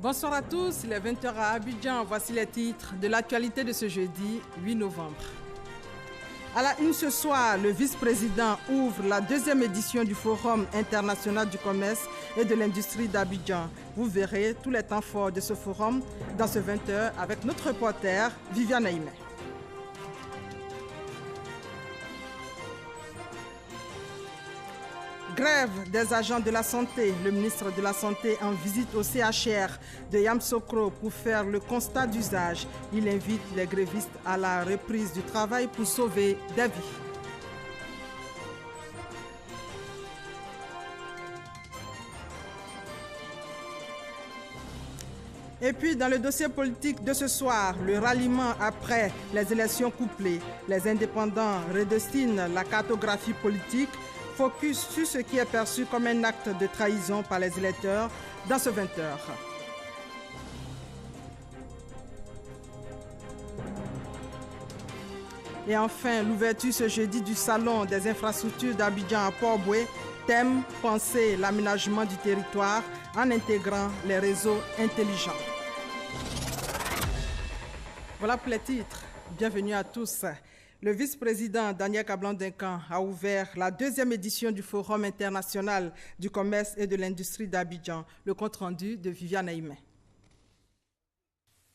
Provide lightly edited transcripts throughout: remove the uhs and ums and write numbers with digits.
Bonsoir à tous, il est 20 h à Abidjan. Voici les titres de l'actualité de ce jeudi 8 novembre. À la une ce soir, le vice-président ouvre la deuxième édition du Forum international du commerce et de l'industrie d'Abidjan. Vous verrez tous les temps forts de ce forum dans ce 20 h avec notre reporter Viviane Aïmé. Grève des agents de la santé. Le ministre de la Santé en visite au CHR de Yamoussoukro pour faire le constat d'usage. Il invite les grévistes à la reprise du travail pour sauver des vies. Et puis, dans le dossier politique de ce soir, le ralliement après les élections couplées. Les indépendants redestinent la cartographie politique. Focus sur ce qui est perçu comme un acte de trahison par les électeurs dans ce 20 h. Et enfin, l'ouverture ce jeudi du Salon des infrastructures d'Abidjan à Port-Boué. Thème, penser l'aménagement du territoire en intégrant les réseaux intelligents. Voilà pour les titres. Bienvenue à tous. Le vice-président Daniel Kablan-Duncan a ouvert la deuxième édition du Forum international du commerce et de l'industrie d'Abidjan. Le compte-rendu de Viviane Aïmé.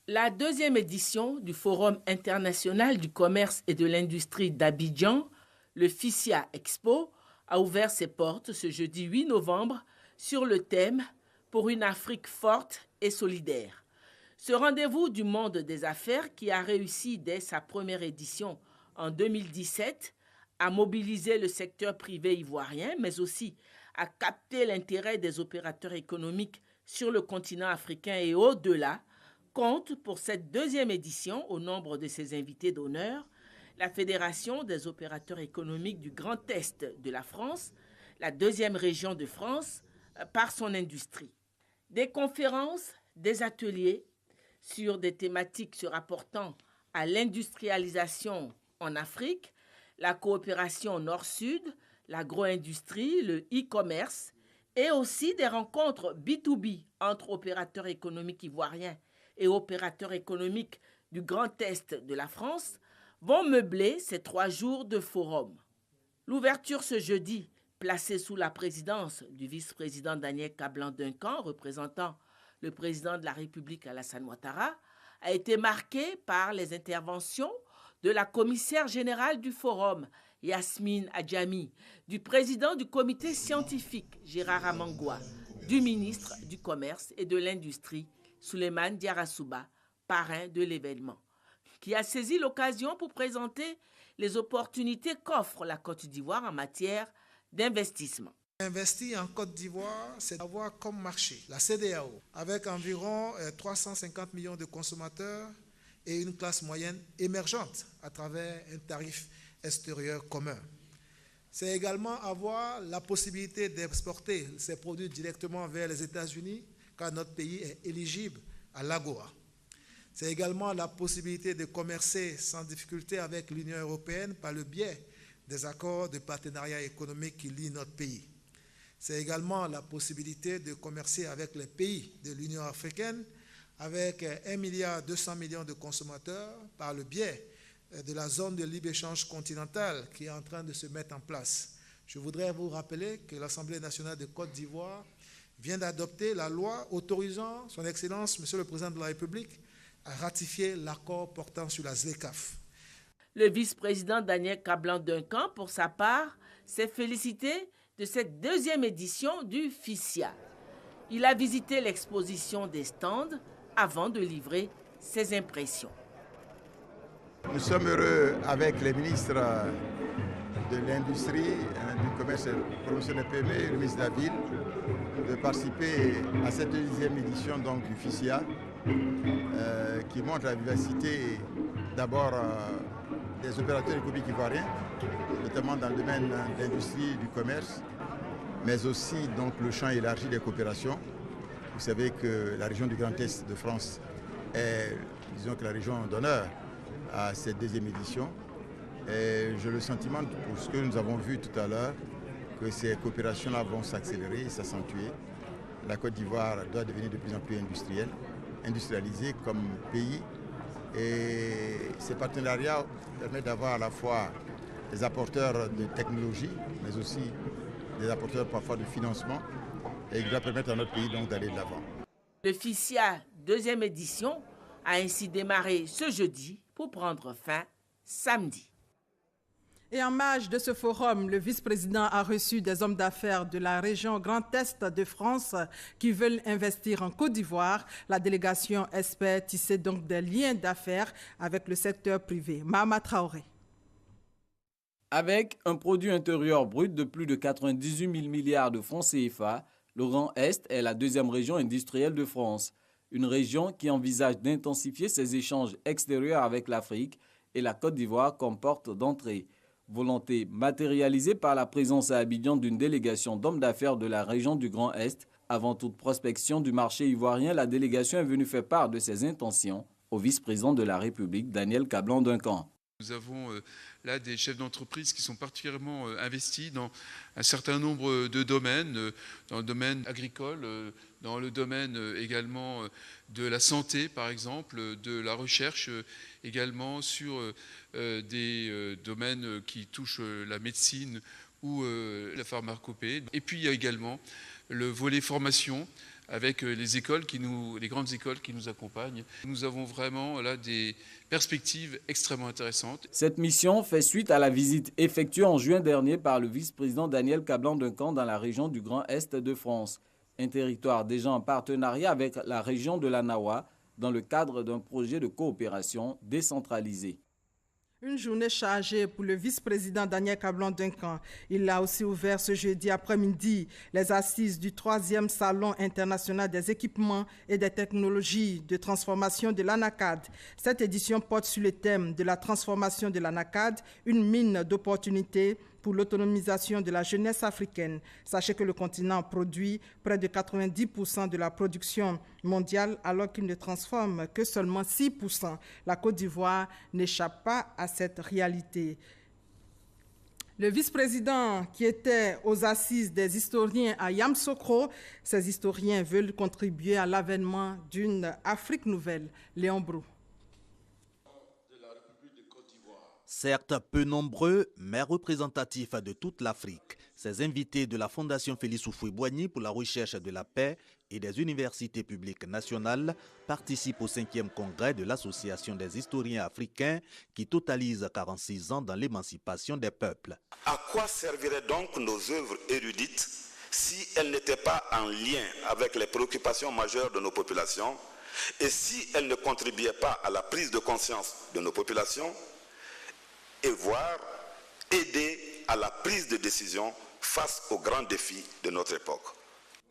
La deuxième édition du Forum international du commerce et de l'industrie d'Abidjan, le FICIA Expo, a ouvert ses portes ce jeudi 8 novembre sur le thème « Pour une Afrique forte et solidaire ». Ce rendez-vous du monde des affaires qui a réussi dès sa première édition en 2017, à mobiliser le secteur privé ivoirien, mais aussi à capter l'intérêt des opérateurs économiques sur le continent africain et au-delà, compte pour cette deuxième édition, au nombre de ses invités d'honneur, la Fédération des opérateurs économiques du Grand Est de la France, la deuxième région de France, par son industrie. Des conférences, des ateliers sur des thématiques se rapportant à l'industrialisation en Afrique, la coopération nord-sud, l'agro-industrie, le e-commerce et aussi des rencontres B2B entre opérateurs économiques ivoiriens et opérateurs économiques du Grand Est de la France vont meubler ces 3 jours de forum. L'ouverture ce jeudi, placée sous la présidence du vice-président Daniel Kablan-Duncan, représentant le président de la République Alassane Ouattara, a été marquée par les interventions de la commissaire générale du Forum, Yasmine Adjami, du président du comité scientifique, Gérard Amangua, du ministre du Commerce et de l'Industrie, Souleymane Diarra-Souba, parrain de l'événement, qui a saisi l'occasion pour présenter les opportunités qu'offre la Côte d'Ivoire en matière d'investissement. Investir en Côte d'Ivoire, c'est avoir comme marché la CEDEAO, avec environ 350 millions de consommateurs et une classe moyenne émergente à travers un tarif extérieur commun. C'est également avoir la possibilité d'exporter ces produits directement vers les États-Unis, car notre pays est éligible à l'AGOA. C'est également la possibilité de commercer sans difficulté avec l'Union européenne par le biais des accords de partenariat économique qui lient notre pays. C'est également la possibilité de commercer avec les pays de l'Union africaine, avec 1,2 milliard de consommateurs par le biais de la zone de libre-échange continentale qui est en train de se mettre en place. Je voudrais vous rappeler que l'Assemblée nationale de Côte d'Ivoire vient d'adopter la loi autorisant son Excellence, Monsieur le Président de la République, à ratifier l'accord portant sur la ZLECAf. Le vice-président Daniel Kablan-Duncan, pour sa part, s'est félicité de cette deuxième édition du FICIA. Il a visité l'exposition des stands avant de livrer ses impressions. Nous sommes heureux avec les ministres de l'Industrie, du Commerce et de la Promotion des PME et le ministre de la Ville de participer à cette deuxième édition donc, du FICIA qui montre la vivacité d'abord des opérateurs économiques ivoiriens, notamment dans le domaine de l'industrie, du commerce, mais aussi donc, le champ élargi des coopérations. Vous savez que la région du Grand Est de France est, disons que la région d'honneur à cette deuxième édition. Et j'ai le sentiment, pour ce que nous avons vu tout à l'heure, que ces coopérations-là vont s'accélérer et s'accentuer. la Côte d'Ivoire doit devenir de plus en plus industrialisée comme pays. Et ces partenariats permettent d'avoir à la fois des apporteurs de technologie, mais aussi des apporteurs parfois de financement, et qui doit permettre à notre pays donc d'aller de l'avant. Le FICIA deuxième édition a ainsi démarré ce jeudi pour prendre fin samedi. Et en marge de ce forum, le vice-président a reçu des hommes d'affaires de la région Grand Est de France qui veulent investir en Côte d'Ivoire. La délégation espère tisser donc des liens d'affaires avec le secteur privé. Mahama Traoré. Avec un produit intérieur brut de plus de 98 000 milliards de francs CFA, le Grand Est est la deuxième région industrielle de France. Une région qui envisage d'intensifier ses échanges extérieurs avec l'Afrique et la Côte d'Ivoire comme porte d'entrée. Volonté matérialisée par la présence à Abidjan d'une délégation d'hommes d'affaires de la région du Grand Est. Avant toute prospection du marché ivoirien, la délégation est venue faire part de ses intentions au vice-président de la République, Daniel Kablan-Duncan. Nous avons là des chefs d'entreprise qui sont particulièrement investis dans un certain nombre de domaines, dans le domaine agricole, dans le domaine également de la santé par exemple, de la recherche également sur des domaines qui touchent la médecine ou la pharmacopée. Et puis il y a également le volet formation avec les grandes écoles qui nous accompagnent. Nous avons vraiment là des perspectives extrêmement intéressantes. Cette mission fait suite à la visite effectuée en juin dernier par le vice-président Daniel Kablan-Duncan dans la région du Grand Est de France, un territoire déjà en partenariat avec la région de l'Anawa dans le cadre d'un projet de coopération décentralisé. Une journée chargée pour le vice-président Daniel Kablan-Duncan. Il a aussi ouvert ce jeudi après-midi les assises du 3e Salon international des équipements et des technologies de transformation de l'ANACAD. Cette édition porte sur le thème de la transformation de l'ANACAD, une mine d'opportunités pour l'autonomisation de la jeunesse africaine. Sachez que le continent produit près de 90% de la production mondiale alors qu'il ne transforme que seulement 6%. La Côte d'Ivoire n'échappe pas à cette réalité. Le vice-président qui était aux assises des historiens à Yamoussoukro, ces historiens veulent contribuer à l'avènement d'une Afrique nouvelle. Léon Brou. Certes peu nombreux, mais représentatifs de toute l'Afrique, ces invités de la Fondation Félix Houphouët-Boigny pour la recherche de la paix et des universités publiques nationales participent au 5e congrès de l'Association des historiens africains qui totalise 46 ans dans l'émancipation des peuples. À quoi serviraient donc nos œuvres érudites si elles n'étaient pas en lien avec les préoccupations majeures de nos populations et si elles ne contribuaient pas à la prise de conscience de nos populations et voire aider à la prise de décision face aux grands défis de notre époque.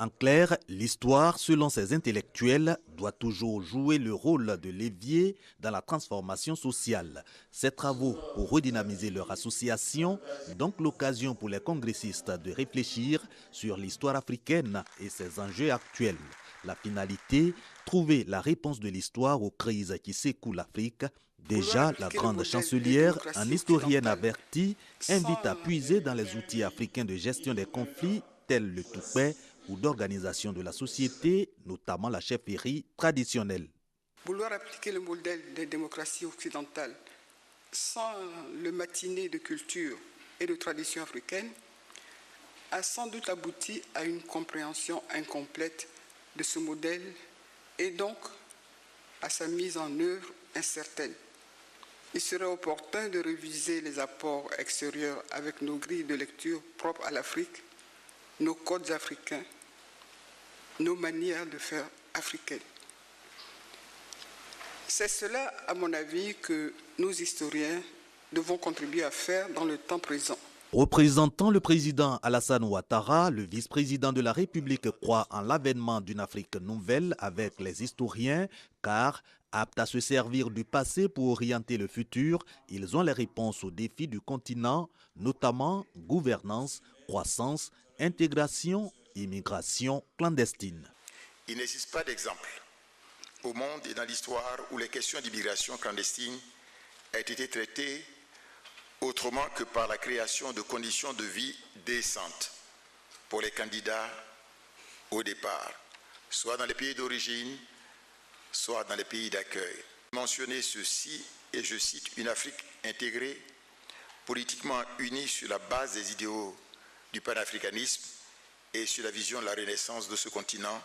En clair, l'histoire, selon ces intellectuels, doit toujours jouer le rôle de levier dans la transformation sociale. Ces travaux pour redynamiser leur association, donc l'occasion pour les congressistes de réfléchir sur l'histoire africaine et ses enjeux actuels. La finalité, trouver la réponse de l'histoire aux crises qui secouent l'Afrique. Déjà, la grande chancelière, en historienne avertie, invite à puiser dans les outils africains de gestion des conflits, tels le toupet ou d'organisation de la société, notamment la chefferie traditionnelle. Vouloir appliquer le modèle des démocraties occidentales sans le matiné de culture et de tradition africaine a sans doute abouti à une compréhension incomplète de ce modèle et donc à sa mise en œuvre incertaine. Il serait opportun de réviser les apports extérieurs avec nos grilles de lecture propres à l'Afrique, nos codes africains, nos manières de faire africaines. C'est cela, à mon avis, que nous, historiens, devons contribuer à faire dans le temps présent. Représentant le président Alassane Ouattara, le vice-président de la République croit en l'avènement d'une Afrique nouvelle avec les historiens, car, aptes à se servir du passé pour orienter le futur, ils ont les réponses aux défis du continent, notamment gouvernance, croissance, intégration, immigration clandestine. Il n'existe pas d'exemple au monde et dans l'histoire où les questions d'immigration clandestine aient été traitées autrement que par la création de conditions de vie décentes pour les candidats au départ, soit dans les pays d'origine, soit dans les pays d'accueil. Mentionner ceci, et je cite, une Afrique intégrée, politiquement unie sur la base des idéaux du panafricanisme et sur la vision de la renaissance de ce continent,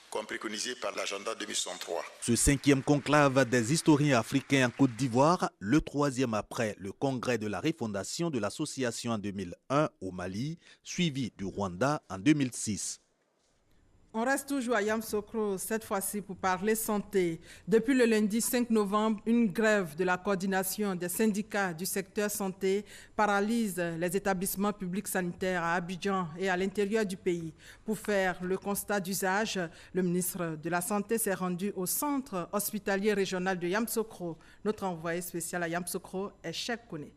comme préconisé par l'agenda 2063. Ce 5e conclave des historiens africains en Côte d'Ivoire, le 3e après le congrès de la refondation de l'association en 2001 au Mali, suivi du Rwanda en 2006. On reste toujours à Yamoussoukro, cette fois-ci pour parler santé. Depuis le lundi 5 novembre, une grève de la coordination des syndicats du secteur santé paralyse les établissements publics sanitaires à Abidjan et à l'intérieur du pays. Pour faire le constat d'usage, le ministre de la Santé s'est rendu au centre hospitalier régional de Yamoussoukro. Notre envoyé spécial à Yamoussoukro est Cheikh Kone.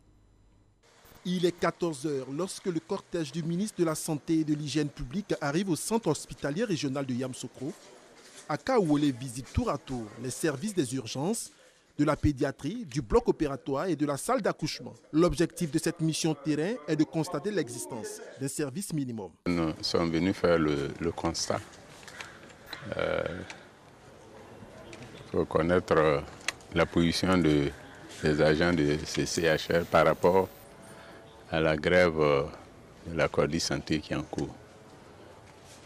Il est 14 h lorsque le cortège du ministre de la Santé et de l'Hygiène publique arrive au centre hospitalier régional de Yamoussoukro. À Kaouolé visite tour à tour les services des urgences, de la pédiatrie, du bloc opératoire et de la salle d'accouchement. L'objectif de cette mission terrain est de constater l'existence d'un service minimum. Nous sommes venus faire le constat. Il faut connaître la position des agents de CCHR par rapport à la grève de la Coordination Santé qui est en cours.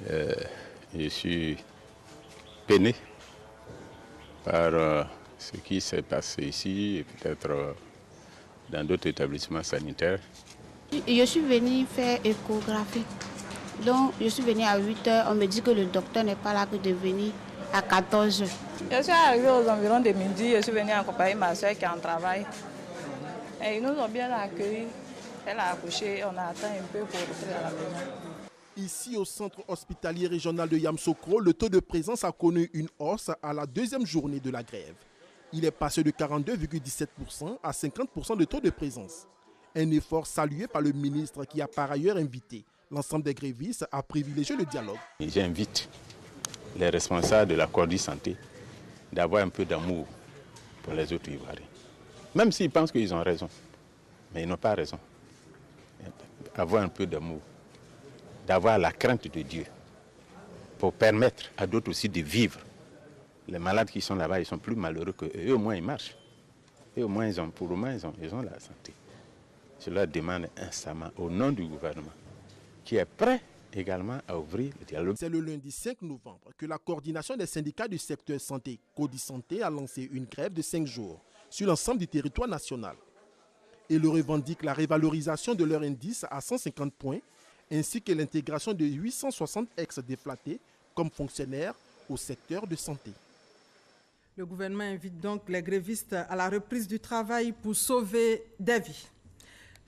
Je suis peiné par ce qui s'est passé ici et peut-être dans d'autres établissements sanitaires. Je suis venue faire échographie. Donc je suis venue à 8 h. On me dit que le docteur n'est pas là, que de venir à 14 h. Je suis arrivée aux environs de midi. Je suis venue accompagner ma soeur qui est en travail. Et ils nous ont bien accueillis. Elle a accouché, on a atteint un peu pour rentrer à la maison. Ici, au centre hospitalier régional de Yamoussoukro, le taux de présence a connu une hausse à la 2e journée de la grève. Il est passé de 42,17% à 50% de taux de présence. Un effort salué par le ministre qui a par ailleurs invité l'ensemble des grévistes à privilégier le dialogue. J'invite les responsables de la coordination santé d'avoir un peu d'amour pour les autres Ivoiriens. Même s'ils pensent qu'ils ont raison, mais ils n'ont pas raison. Avoir un peu d'amour, d'avoir la crainte de Dieu pour permettre à d'autres aussi de vivre. Les malades qui sont là-bas, ils sont plus malheureux qu'eux. Eux, au moins, ils marchent. Et au moins, ils ont la santé. Je leur demande instamment, au nom du gouvernement, qui est prêt également à ouvrir le dialogue. C'est le lundi 5 novembre que la coordination des syndicats du secteur santé, Codi Santé, a lancé une grève de 5 jours sur l'ensemble du territoire national. Et le revendique la révalorisation de leur indice à 150 points, ainsi que l'intégration de 860 ex-déflatés comme fonctionnaires au secteur de santé. Le gouvernement invite donc les grévistes à la reprise du travail pour sauver des vies.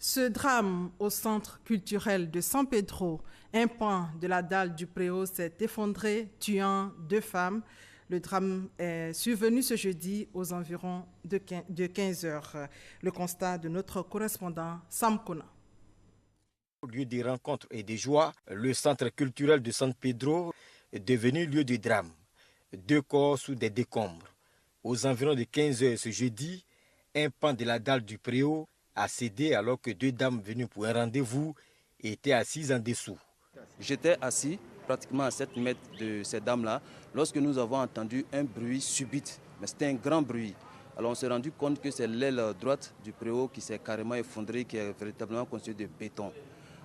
Ce drame au centre culturel de San Pedro, un pan de la dalle du préau s'est effondré, tuant 2 femmes. Le drame est survenu ce jeudi aux environs de 15 h. Le constat de notre correspondant Sam Kona. Au lieu de rencontres et de joie, le centre culturel de San Pedro est devenu lieu de drame. 2 corps sous des décombres. Aux environs de 15 h ce jeudi, un pan de la dalle du préau a cédé alors que 2 dames venues pour un rendez-vous étaient assises en dessous. J'étais assis pratiquement à 7 mètres de ces dames-là lorsque nous avons entendu un bruit subit, mais c'était un grand bruit. Alors on s'est rendu compte que c'est l'aile droite du préau qui s'est carrément effondrée, qui est véritablement constituée de béton.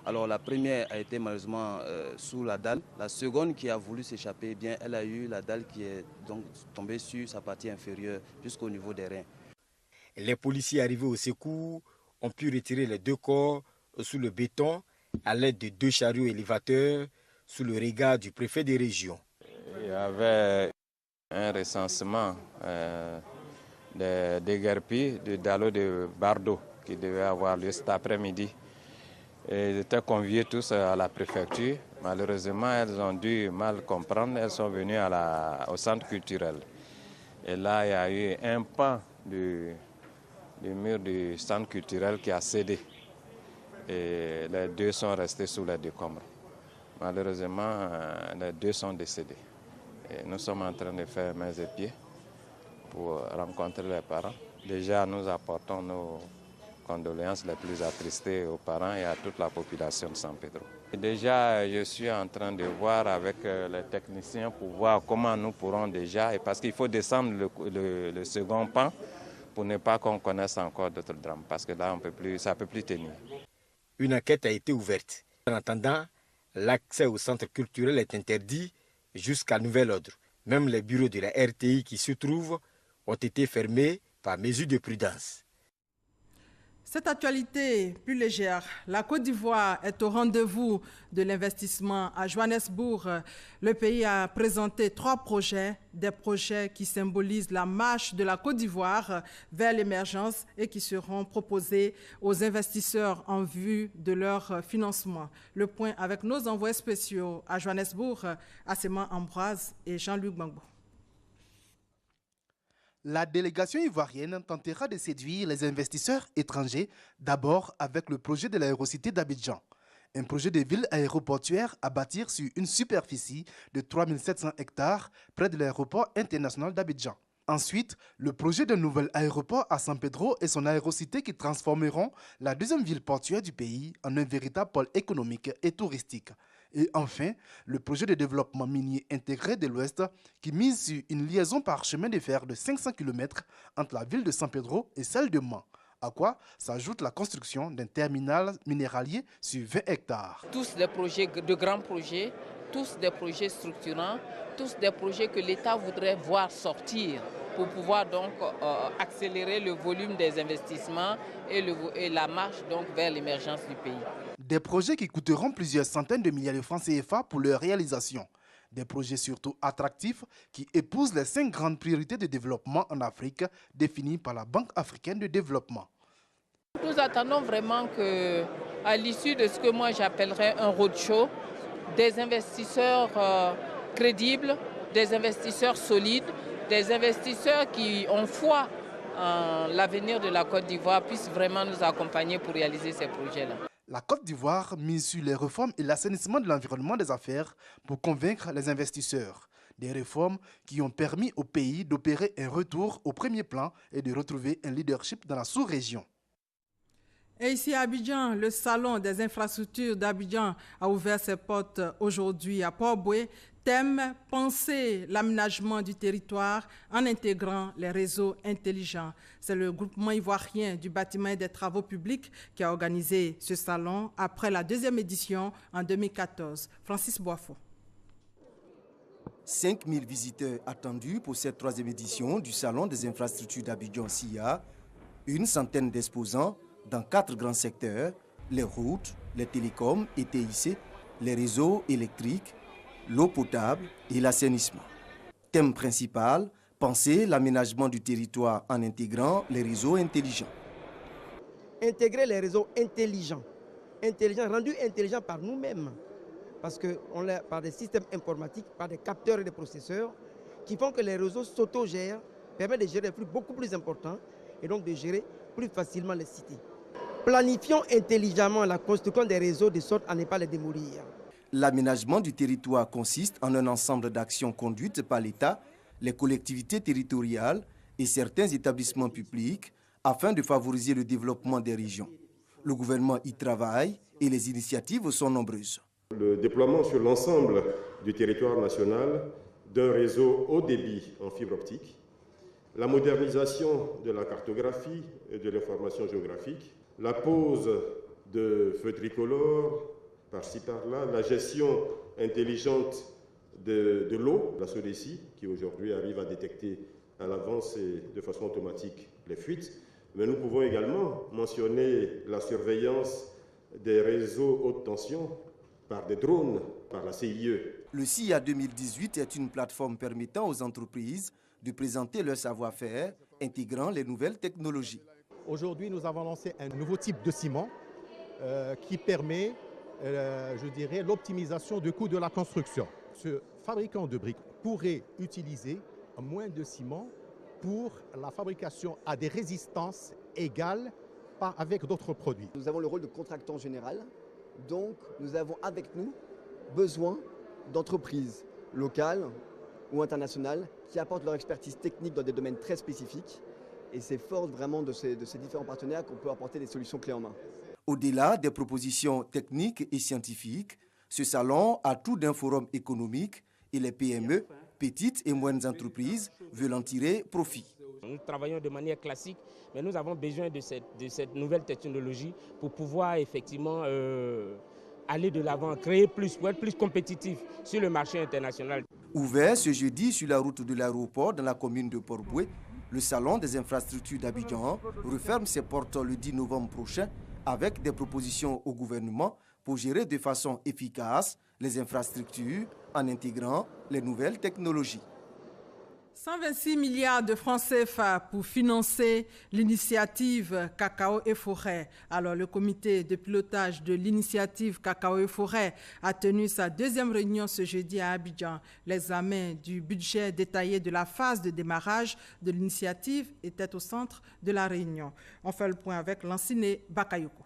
Alors la première a été malheureusement sous la dalle. La seconde qui a voulu s'échapper, eh bien, elle a eu la dalle qui est donc tombée sur sa partie inférieure jusqu'au niveau des reins. Les policiers arrivés au secours ont pu retirer les 2 corps sous le béton à l'aide de 2 chariots élévateurs sous le regard du préfet des régions. Il y avait un recensement des déguerpis de Dalo de Bardo qui devait avoir lieu cet après-midi. Ils étaient conviés tous à la préfecture. Malheureusement, elles ont dû mal comprendre. Elles sont venues au centre culturel. Et là, il y a eu un pan du mur du centre culturel qui a cédé. Et les 2 sont restés sous les décombres. Malheureusement, les 2 sont décédés. Et nous sommes en train de faire mains et pieds pour rencontrer les parents. Déjà, nous apportons nos condoléances les plus attristées aux parents et à toute la population de San Pedro. Et déjà, je suis en train de voir avec les techniciens pour voir comment nous pourrons déjà, et parce qu'il faut descendre le second pan pour ne pas qu'on connaisse encore d'autres drames, parce que là, ça ne peut plus tenir. Une enquête a été ouverte. En attendant, l'accès au centre culturel est interdit jusqu'à nouvel ordre. Même les bureaux de la RTI qui se trouvent ont été fermés par mesure de prudence. Cette actualité plus légère, la Côte d'Ivoire est au rendez-vous de l'investissement à Johannesburg. Le pays a présenté 3 projets, des projets qui symbolisent la marche de la Côte d'Ivoire vers l'émergence et qui seront proposés aux investisseurs en vue de leur financement. Le point avec nos envoyés spéciaux à Johannesburg, Assema Ambroise et Jean-Luc Gbagbo. La délégation ivoirienne tentera de séduire les investisseurs étrangers, d'abord avec le projet de l'aérocité d'Abidjan, un projet de ville aéroportuaire à bâtir sur une superficie de 3700 hectares près de l'aéroport international d'Abidjan. Ensuite, le projet d'un nouvel aéroport à San Pedro et son aérocité qui transformeront la deuxième ville portuaire du pays en un véritable pôle économique et touristique. Et enfin, le projet de développement minier intégré de l'Ouest qui mise sur une liaison par chemin de fer de 500 km entre la ville de San Pedro et celle de Mans, à quoi s'ajoute la construction d'un terminal minéralier sur 20 hectares. Tous des projets, de grands projets, tous des projets structurants, tous des projets que l'État voudrait voir sortir pour pouvoir donc accélérer le volume des investissements et la marche donc vers l'émergence du pays. Des projets qui coûteront plusieurs centaines de milliards de francs CFA pour leur réalisation. Des projets surtout attractifs qui épousent les 5 grandes priorités de développement en Afrique définies par la Banque africaine de développement. Nous attendons vraiment qu'à l'issue de ce que moi j'appellerais un roadshow, des investisseurs crédibles, des investisseurs solides, des investisseurs qui ont foi en l'avenir de la Côte d'Ivoire puissent vraiment nous accompagner pour réaliser ces projets-là. La Côte d'Ivoire mise sur les réformes et l'assainissement de l'environnement des affaires pour convaincre les investisseurs. Des réformes qui ont permis au pays d'opérer un retour au premier plan et de retrouver un leadership dans la sous-région. Et ici à Abidjan, le salon des infrastructures d'Abidjan a ouvert ses portes aujourd'hui à Port-Boué. Thème, penser l'aménagement du territoire en intégrant les réseaux intelligents. C'est le groupement ivoirien du bâtiment et des travaux publics qui a organisé ce salon après la 2e édition en 2014. Francis Boifo. 5000 visiteurs attendus pour cette 3e édition du salon des infrastructures d'Abidjan-SIA. Une centaine d'exposants dans 4 grands secteurs, les routes, les télécoms et TIC, les réseaux électriques, l'eau potable et l'assainissement. Thème principal, penser l'aménagement du territoire en intégrant les réseaux intelligents. Intégrer les réseaux intelligents, rendus intelligents par nous-mêmes, parce qu'on l'a par des systèmes informatiques, par des capteurs et des processeurs, qui font que les réseaux s'autogèrent, permettent de gérer des flux beaucoup plus importants et donc de gérer plus facilement les cités. Planifions intelligemment la construction des réseaux de sorte à ne pas les démolir. L'aménagement du territoire consiste en un ensemble d'actions conduites par l'État, les collectivités territoriales et certains établissements publics afin de favoriser le développement des régions. Le gouvernement y travaille et les initiatives sont nombreuses. Le déploiement sur l'ensemble du territoire national d'un réseau haut débit en fibre optique, la modernisation de la cartographie et de l'information géographique, la pose de feux tricolores, par-ci par-là, la gestion intelligente de l'eau, la SODECI, qui aujourd'hui arrive à détecter à l'avance et de façon automatique les fuites. Mais nous pouvons également mentionner la surveillance des réseaux haute tension par des drones, par la CIE. Le SIA 2018 est une plateforme permettant aux entreprises de présenter leur savoir-faire, intégrant les nouvelles technologies. Aujourd'hui, nous avons lancé un nouveau type de ciment qui permet je dirais, l'optimisation du coût de la construction. Ce fabricant de briques pourrait utiliser moins de ciment pour la fabrication à des résistances égales avec d'autres produits. Nous avons le rôle de contractant général, donc nous avons avec nous besoin d'entreprises locales ou internationales qui apportent leur expertise technique dans des domaines très spécifiques Et c'est fort vraiment de ces différents partenaires qu'on peut apporter des solutions clés en main. Au-delà des propositions techniques et scientifiques, ce salon a tout d'un forum économique et les PME, petites et moyennes entreprises, veulent en tirer profit. Nous travaillons de manière classique, mais nous avons besoin de cette nouvelle technologie pour pouvoir effectivement aller de l'avant, créer plus, pour être plus compétitif sur le marché international. Ouvert ce jeudi sur la route de l'aéroport dans la commune de Port-Boué, le salon des infrastructures d'Abidjan referme ses portes le 10 novembre prochain avec des propositions au gouvernement pour gérer de façon efficace les infrastructures en intégrant les nouvelles technologies. 126 milliards de francs CFA pour financer l'initiative Cacao et Forêt. Alors, le comité de pilotage de l'initiative Cacao et Forêt a tenu sa deuxième réunion ce jeudi à Abidjan. L'examen du budget détaillé de la phase de démarrage de l'initiative était au centre de la réunion. On fait le point avec Lanciné Bakayoko.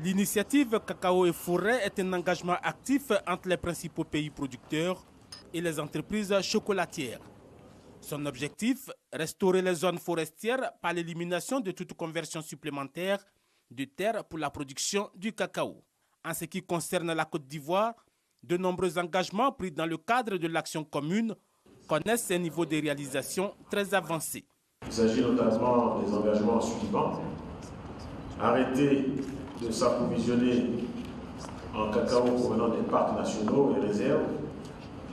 L'initiative Cacao et Forêt est un engagement actif entre les principaux pays producteurs et les entreprises chocolatières. Son objectif, restaurer les zones forestières par l'élimination de toute conversion supplémentaire de terre pour la production du cacao. En ce qui concerne la Côte d'Ivoire, de nombreux engagements pris dans le cadre de l'action commune connaissent un niveau de réalisation très avancé. Il s'agit notamment des engagements suivants. Arrêter de s'approvisionner en cacao provenant des parcs nationaux et réserves,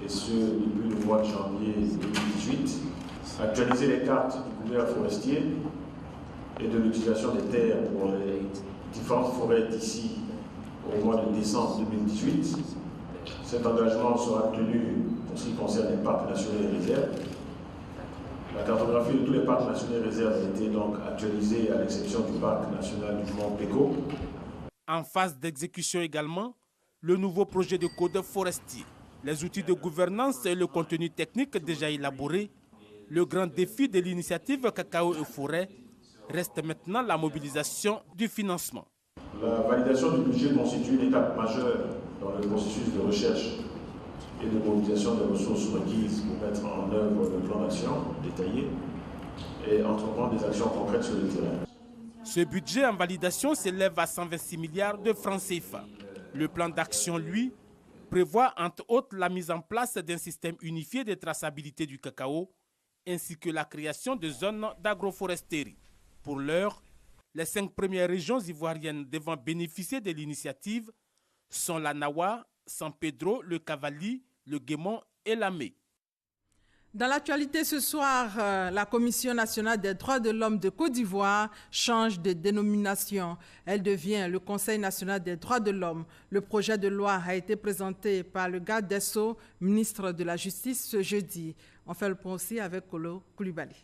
et ce depuis le mois de janvier 2018, actualiser les cartes du couvert forestier et de l'utilisation des terres pour les différentes forêts d'ici au mois de décembre 2018. Cet engagement sera tenu pour ce qui concerne les parcs nationaux et réserves. La cartographie de tous les parcs nationaux et réserves a été donc actualisée à l'exception du parc national du Mont Péco. En phase d'exécution également, le nouveau projet de code forestier. Les outils de gouvernance et le contenu technique déjà élaboré, le grand défi de l'initiative Cacao et Forêt reste maintenant la mobilisation du financement. La validation du budget constitue une étape majeure dans le processus de recherche et de mobilisation des ressources requises pour mettre en œuvre le plan d'action détaillé et entreprendre des actions concrètes sur le terrain. Ce budget en validation s'élève à 126 milliards de francs CFA. Le plan d'action, lui, prévoit entre autres la mise en place d'un système unifié de traçabilité du cacao ainsi que la création de zones d'agroforesterie. Pour l'heure, les 5 premières régions ivoiriennes devant bénéficier de l'initiative sont la Nawa, San Pedro, le Cavali, le Guémon et la Mé. Dans l'actualité ce soir, la Commission nationale des droits de l'homme de Côte d'Ivoire change de dénomination. Elle devient le Conseil national des droits de l'homme. Le projet de loi a été présenté par le garde des Sceaux, ministre de la Justice, ce jeudi. On fait le point aussi avec Kolo Koulibaly.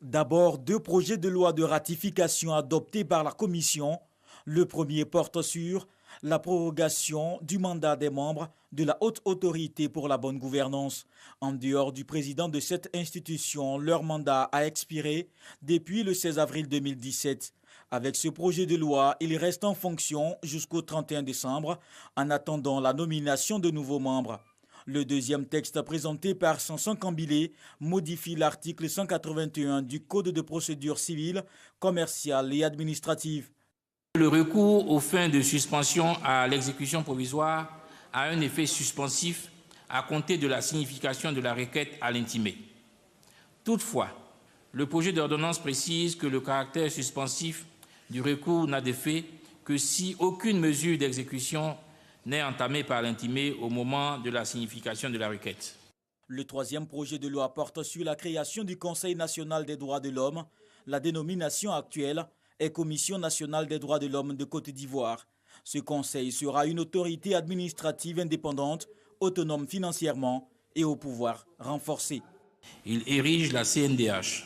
D'abord, 2 projets de loi de ratification adoptés par la Commission. Le premier porte sur la prorogation du mandat des membres de la Haute Autorité pour la bonne gouvernance. En dehors du président de cette institution, leur mandat a expiré depuis le 16 avril 2017. Avec ce projet de loi, il reste en fonction jusqu'au 31 décembre en attendant la nomination de nouveaux membres. Le deuxième texte présenté par Sanson Kambilé modifie l'article 181 du Code de procédure civile, commerciale et administrative. Le recours aux fins de suspension à l'exécution provisoire a un effet suspensif à compter de la signification de la requête à l'intimé. Toutefois, le projet d'ordonnance précise que le caractère suspensif du recours n'a d'effet que si aucune mesure d'exécution n'est entamée par l'intimé au moment de la signification de la requête. Le troisième projet de loi porte sur la création du Conseil national des droits de l'homme. La dénomination actuelle est Commission nationale des droits de l'homme de Côte d'Ivoire. Ce conseil sera une autorité administrative indépendante, autonome financièrement et au pouvoir renforcé. Il érige la CNDH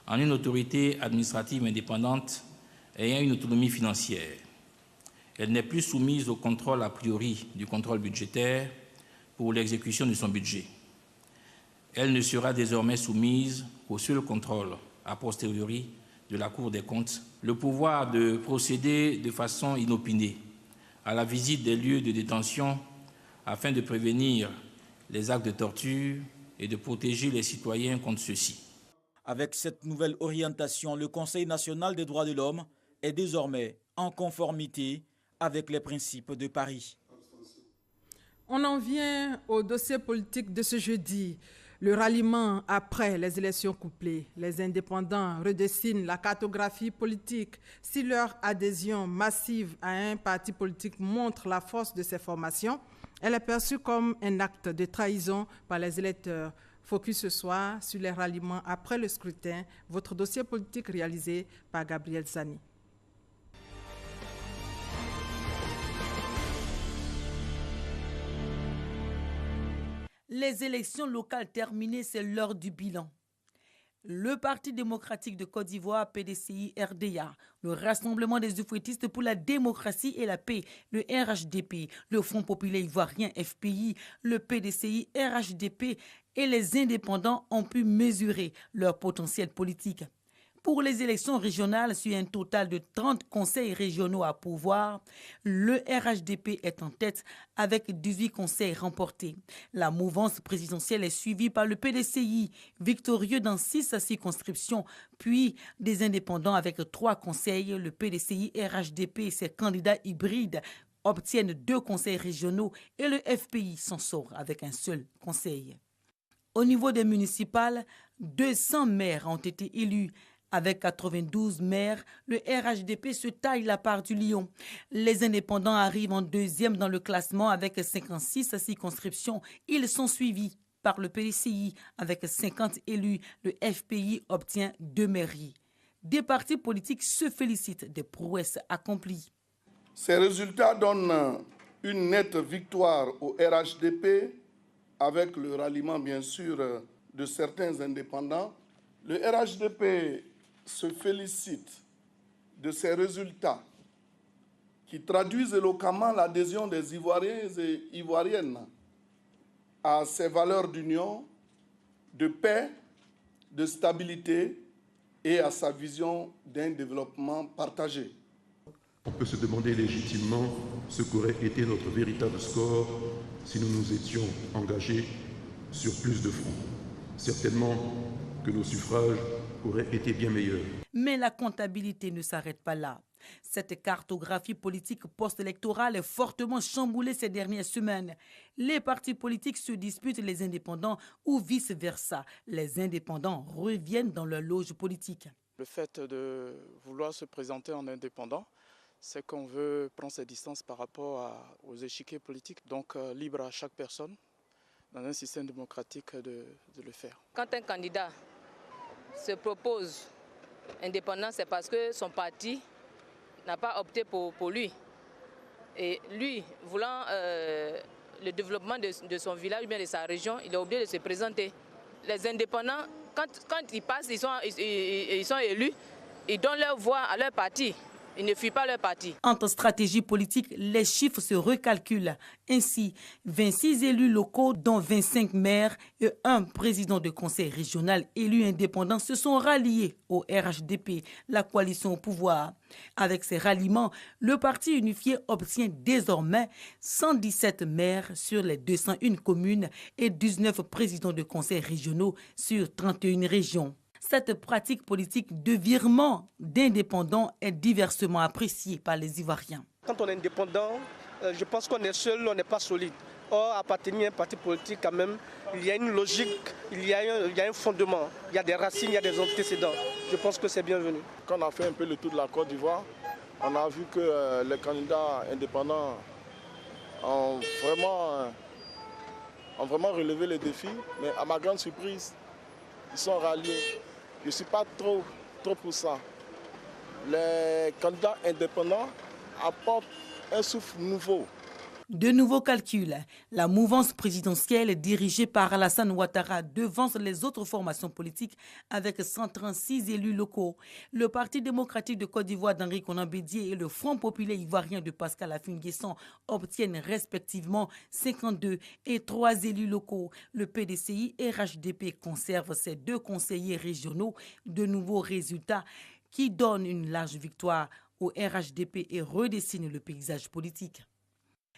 en une autorité administrative indépendante ayant une autonomie financière. Elle n'est plus soumise au contrôle a priori du contrôle budgétaire pour l'exécution de son budget. Elle ne sera désormais soumise qu'au seul contrôle a posteriori de la Cour des comptes, le pouvoir de procéder de façon inopinée à la visite des lieux de détention afin de prévenir les actes de torture et de protéger les citoyens contre ceux-ci. Avec cette nouvelle orientation, le Conseil national des droits de l'homme est désormais en conformité avec les principes de Paris. On en vient au dossier politique de ce jeudi. Le ralliement après les élections couplées. Les indépendants redessinent la cartographie politique. Si leur adhésion massive à un parti politique montre la force de ces formations, elle est perçue comme un acte de trahison par les électeurs. Focus ce soir sur les ralliements après le scrutin. Votre dossier politique réalisé par Gabriel Zani. Les élections locales terminées, c'est l'heure du bilan. Le Parti démocratique de Côte d'Ivoire, PDCI-RDA, le Rassemblement des Oufouettistes pour la démocratie et la paix, le RHDP, le Front populaire ivoirien FPI, le PDCI-RHDP et les indépendants ont pu mesurer leur potentiel politique. Pour les élections régionales, sur un total de 30 conseils régionaux à pourvoir, le RHDP est en tête avec 18 conseils remportés. La mouvance présidentielle est suivie par le PDCI, victorieux dans 6 circonscriptions, puis des indépendants avec 3 conseils. Le PDCI RHDP et ses candidats hybrides obtiennent 2 conseils régionaux et le FPI s'en sort avec un seul conseil. Au niveau des municipales, 200 maires ont été élus. Avec 92 maires, le RHDP se taille la part du lion. Les indépendants arrivent en deuxième dans le classement avec 56 circonscriptions. Ils sont suivis par le PDCI avec 50 élus. Le FPI obtient 2 mairies. Des partis politiques se félicitent des prouesses accomplies. Ces résultats donnent une nette victoire au RHDP avec le ralliement bien sûr de certains indépendants. Le RHDP se félicite de ces résultats qui traduisent éloquemment l'adhésion des Ivoiriens et Ivoiriennes à ces valeurs d'union, de paix, de stabilité et à sa vision d'un développement partagé. On peut se demander légitimement ce qu'aurait été notre véritable score si nous nous étions engagés sur plus de fronts. Certainement que nos suffrages auraient été bien meilleurs. Mais la comptabilité ne s'arrête pas là. Cette cartographie politique post-électorale est fortement chamboulée ces dernières semaines. Les partis politiques se disputent les indépendants ou vice-versa. Les indépendants reviennent dans leur loge politique. Le fait de vouloir se présenter en indépendant, c'est qu'on veut prendre ses distances par rapport aux échiquiers politiques. Donc libre à chaque personne, dans un système démocratique, de le faire. Quand un candidat se propose indépendant, c'est parce que son parti n'a pas opté pour lui. Et lui, voulant le développement de son village ou bien de sa région, il est obligé de se présenter. Les indépendants, quand ils passent, ils sont élus, ils donnent leur voix à leur parti. Ils ne fuient pas leur parti. Entre stratégie politique, les chiffres se recalculent. Ainsi, 26 élus locaux, dont 25 maires et un président de conseil régional élu indépendant se sont ralliés au RHDP, la coalition au pouvoir. Avec ces ralliements, le parti unifié obtient désormais 117 maires sur les 201 communes et 19 présidents de conseils régionaux sur 31 régions. Cette pratique politique de virement d'indépendants est diversement appréciée par les Ivoiriens. Quand on est indépendant, je pense qu'on est seul, on n'est pas solide. Or, appartenir à un parti politique, quand même, il y a une logique, il y a un fondement, il y a des racines, il y a des antécédents. Je pense que c'est bienvenu. Quand on a fait un peu le tour de la Côte d'Ivoire, on a vu que les candidats indépendants ont vraiment relevé les défis. Mais à ma grande surprise, ils sont ralliés. Je ne suis pas trop pour ça. Les candidats indépendants apportent un souffle nouveau. De nouveaux calculs. La mouvance présidentielle dirigée par Alassane Ouattara devance les autres formations politiques avec 136 élus locaux. Le Parti démocratique de Côte d'Ivoire d'Henri Konan Bédié et le Front populaire ivoirien de Pascal Affi-N'Guessan obtiennent respectivement 52 et 3 élus locaux. Le PDCI RHDP conserve ses 2 conseillers régionaux. De nouveaux résultats qui donnent une large victoire au RHDP et redessinent le paysage politique.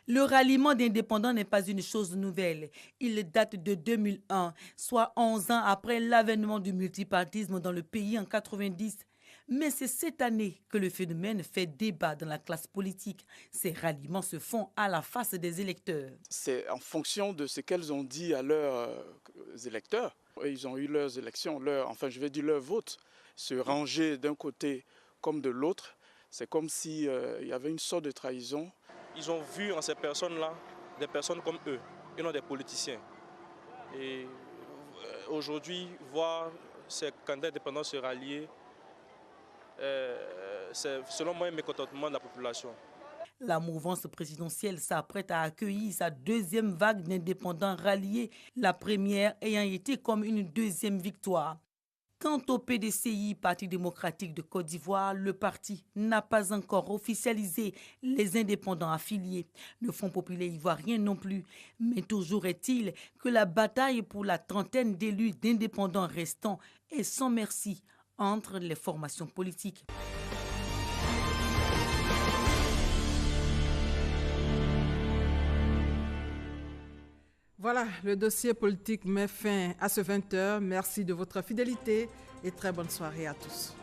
Le ralliement d'indépendants n'est pas une chose nouvelle. Il date de 2001, soit 11 ans après l'avènement du multipartisme dans le pays en 90. Mais c'est cette année que le phénomène fait débat dans la classe politique. Ces ralliements se font à la face des électeurs. C'est en fonction de ce qu'elles ont dit à leurs électeurs. Ils ont eu leurs élections, leur vote. Se ranger d'un côté comme de l'autre, c'est comme s'il y avait une sorte de trahison. Ils ont vu en ces personnes-là des personnes comme eux, et non des politiciens. Et aujourd'hui, voir ces candidats indépendants se rallier, c'est selon moi un mécontentement de la population. La mouvance présidentielle s'apprête à accueillir sa deuxième vague d'indépendants ralliés, la première ayant été comme une deuxième victoire. Quant au PDCI, Parti démocratique de Côte d'Ivoire, le parti n'a pas encore officialisé les indépendants affiliés. Le Front populaire ivoirien non plus. Mais toujours est-il que la bataille pour la trentaine d'élus d'indépendants restants est sans merci entre les formations politiques. Voilà, le dossier politique met fin à ce 20h. Merci de votre fidélité et très bonne soirée à tous.